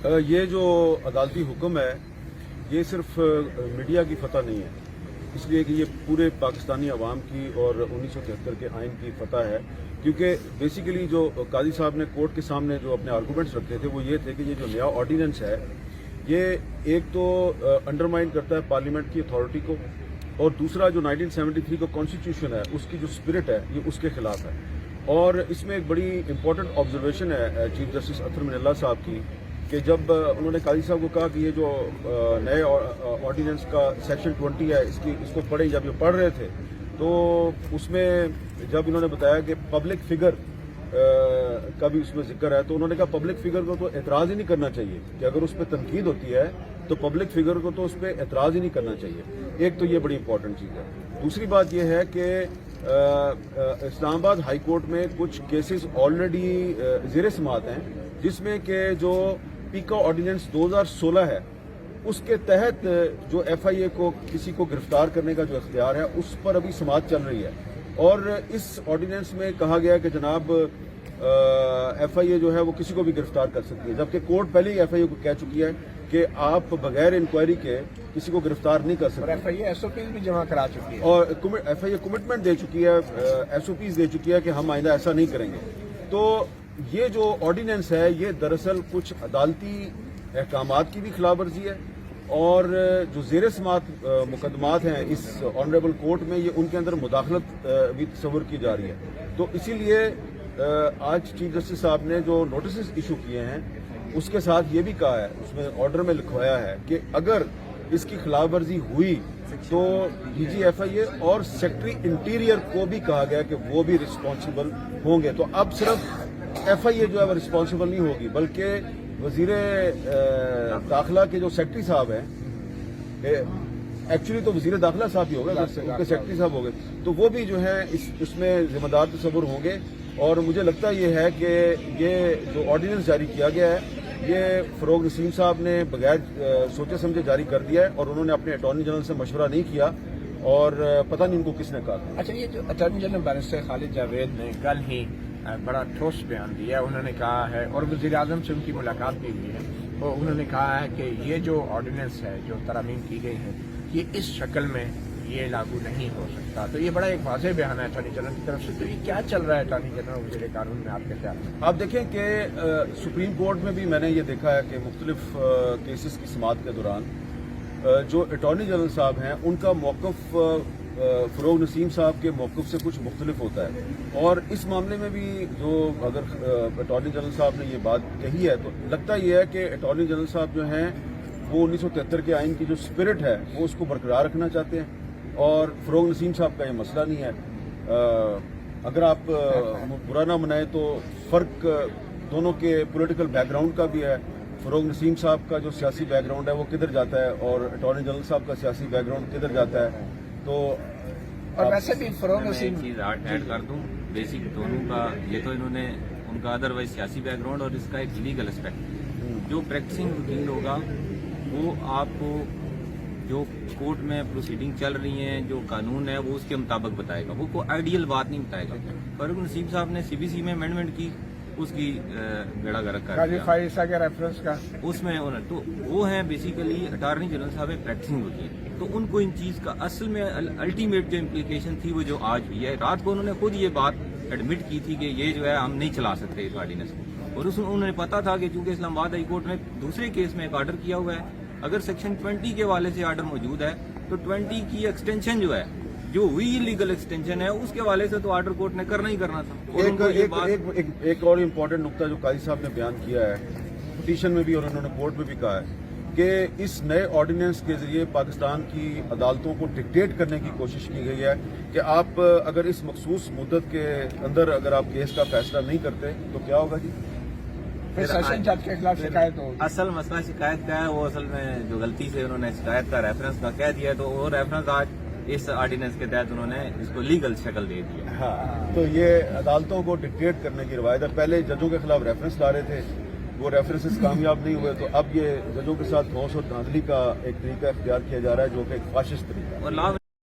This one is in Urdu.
یہ جو عدالتی حکم ہے یہ صرف میڈیا کی فتح نہیں ہے، اس لیے کہ یہ پورے پاکستانی عوام کی اور 1973 کے آئین کی فتح ہے، کیونکہ بیسیکلی جو قاضی صاحب نے کورٹ کے سامنے جو اپنے آرگومنٹس رکھے تھے وہ یہ تھے کہ یہ جو نیا آرڈیننس ہے یہ ایک تو انڈرمائن کرتا ہے پارلیمنٹ کی اتھارٹی کو، اور دوسرا جو 1973 کا کانسٹیٹیوشن ہے اس کی جو اسپرٹ ہے یہ اس کے خلاف ہے۔ اور اس میں ایک بڑی امپورٹنٹ آبزرویشن ہے چیف جسٹس اطہر من اللہ صاحب کی، کہ جب انہوں نے قاضی صاحب کو کہا کہ یہ جو نئے آرڈیننس کا سیکشن 20 ہے اس کو پڑھیں، جب یہ پڑھ رہے تھے تو اس میں جب انہوں نے بتایا کہ پبلک فگر کا بھی اس میں ذکر ہے، تو انہوں نے کہا پبلک فگر کو تو اعتراض ہی نہیں کرنا چاہیے، کہ اگر اس پہ تنقید ہوتی ہے تو پبلک فگر کو تو اس پہ اعتراض ہی نہیں کرنا چاہیے۔ ایک تو یہ بڑی امپورٹنٹ چیز ہے۔ دوسری بات یہ ہے کہ اسلام آباد ہائی کورٹ میں کچھ کیسز آلریڈی زیر سماعت ہیں، جس میں کہ جو پیکا آرڈیننس 2016 ہے اس کے تحت جو ایف آئی اے کو کسی کو گرفتار کرنے کا جو اختیار ہے اس پر ابھی سماعت چل رہی ہے، اور اس آرڈیننس میں کہا گیا کہ جناب ایف آئی اے جو ہے وہ کسی کو بھی گرفتار کر سکتی ہے، جبکہ کورٹ پہلے ہی ایف آئی اے کو کہہ چکی ہے کہ آپ بغیر انکوائری کے کسی کو گرفتار نہیں کر سکتے، اور F I A S O Ps بھی جمع کرا چکی ہے، اور ایف آئی اے کمٹمنٹ دے چکی ہے، ایس او پیز دے چکی ہے کہ ہم آئندہ ایسا نہیں کریں گے۔ تو یہ جو آرڈیننس ہے یہ دراصل کچھ عدالتی احکامات کی بھی خلاف ورزی ہے، اور جو زیر سماعت مقدمات ہیں اس آنریبل کورٹ میں یہ ان کے اندر مداخلت بھی تصور کی جا رہی ہے۔ تو اسی لیے آج چیف جسٹس صاحب نے جو نوٹسز ایشو کیے ہیں اس کے ساتھ یہ بھی کہا ہے، اس میں آرڈر میں لکھوایا ہے کہ اگر اس کی خلاف ورزی ہوئی تو ڈی جی ایف آئی اے اور سیکٹری انٹیریئر کو بھی کہا گیا کہ وہ بھی رسپانسبل ہوں گے۔ تو اب صرف ایف آئی اے جو ہے وہ رسپانسبل نہیں ہوگی، بلکہ وزیر داخلہ کے جو سیکٹری صاحب ہیں، ایکچولی تو وزیر داخلہ صاحب ہی ہوگا، ان کے سیکٹری صاحب ہو گئے، تو وہ بھی جو ہے اس میں ذمہ دار تصور ہوں گے۔ اور مجھے لگتا یہ ہے کہ یہ جو آرڈیننس جاری کیا گیا ہے یہ فروغ نسیم صاحب نے بغیر سوچے سمجھے جاری کر دیا ہے، اور انہوں نے اپنے اٹارنی جنرل سے مشورہ نہیں کیا، اور پتہ نہیں ان کو کس نے کہا۔ اچھا، یہ جو اٹارنی جنرل بیرسٹر خالد جاوید نے کل ہی بڑا ٹھوس بیان دیا، انہوں نے کہا ہے، اور وزیر اعظم سے ان کی ملاقات بھی ہوئی ہے، اور انہوں نے کہا ہے کہ یہ جو آرڈیننس ہے جو ترامیم کی گئی ہے یہ اس شکل میں یہ لاگو نہیں ہو سکتا۔ تو یہ بڑا ایک واضح بیان ہے اٹارنی جنرل کی طرف سے۔ تو یہ کیا چل رہا ہے اٹارنی جنرل وزیر قانون میں، آپ کے خیال میں؟ آپ دیکھیں کہ سپریم کورٹ میں بھی میں نے یہ دیکھا ہے کہ مختلف کیسز کی سماعت کے دوران جو اٹارنی جنرل صاحب ہیں ان کا موقف فروغ نسیم صاحب کے موقف سے کچھ مختلف ہوتا ہے، اور اس معاملے میں بھی جو اگر اٹارنی جنرل صاحب نے یہ بات کہی ہے تو لگتا یہ ہے کہ اٹارنی جنرل صاحب جو ہیں وہ 1973 کے آئین کی جو اسپرٹ ہے وہ اس کو برقرار رکھنا چاہتے ہیں، اور فروغ نسیم صاحب کا یہ مسئلہ نہیں ہے۔ اگر آپ برا نہ منائیں تو فرق دونوں کے پولیٹیکل بیک گراؤنڈ کا بھی ہے، فروغ نسیم صاحب کا جو سیاسی بیک گراؤنڈ ہے وہ کدھر جاتا ہے، اور اٹارنی جنرل صاحب کا سیاسی بیک گراؤنڈ کدھر جاتا ہے۔ تو اور ویسے بھی فروغ نسیم چیز ایڈ کر دوں، بیسک دونوں کا یہ تو انہوں نے ان کا ادروائز سیاسی بیک گراؤنڈ اور اس کا ایک لیگل اسپیکٹ، جو پریکٹسنگ وکیل ہوگا وہ آپ کو جو کورٹ میں پروسیڈنگ چل رہی ہیں جو قانون ہے وہ اس کے مطابق بتائے گا، وہ کوئی آئیڈیل بات نہیں بتائے گا۔ فروغ نسیم صاحب نے سی بی سی میں امینڈمنٹ کی، اس کی گڑا گرک کر دیا ریفرنس کا، اس میں تو وہ ہیں بیسیکلی اٹارنی جنرل صاحب پریکٹسنگ وکیل، تو ان کو ان چیز کا اصل میں الٹیمیٹ جو امپلیکیشن تھی وہ جو آج ہوئی ہے، رات کو انہوں نے خود یہ بات ایڈمٹ کی تھی کہ یہ جو ہے ہم نہیں چلا سکتے اس آرڈیننس کو، اور انہوں نے پتا تھا کہ چونکہ اسلام آباد ہائی کورٹ میں دوسرے کیس میں ایک آرڈر کیا ہوا ہے، اگر سیکشن 20 کے حوالے سے آرڈر موجود ہے تو 20 کی ایکسٹینشن جو ہے جو ہوئی لیگل ایکسٹینشن ہے اس کے حوالے سے تو آرڈر کورٹ نے کرنا ہی کرنا تھا۔ ایک اور امپورٹنٹ نقطہ جو قاضی صاحب نے بیان کیا ہے پٹیشن میں بھی اور انہوں نے کورٹ میں بھی کہا ہے کہ اس نئے آرڈیننس کے ذریعے پاکستان کی عدالتوں کو ڈکٹیٹ کرنے کی کوشش کی گئی ہے کہ آپ اگر اس مخصوص مدت کے اندر اگر آپ کیس کا فیصلہ نہیں کرتے تو کیا ہوگا جی؟ سیشن جج کے خلاف شکایت ہوگی۔ اصل مسئلہ شکایت کا ہے، وہ اصل میں جو غلطی سے انہوں نے شکایت کا ریفرنس کا کہہ دیا تو وہ ریفرنس آج اس آرڈیننس کے تحت انہوں نے اس کو لیگل شکل دے دیا۔ ہاں، تو یہ عدالتوں کو ڈکٹیٹ کرنے کی روایت ہے۔ پہلے ججوں کے خلاف ریفرنس لا رہے تھے، وہ ریفرنسز کامیاب نہیں ہوئے، تو اب یہ ججوں کے ساتھ ٹھوس اور دھاندلی کا ایک طریقہ اختیار کیا جا رہا ہے جو کہ ایک فاشسٹ طریقہ ہے۔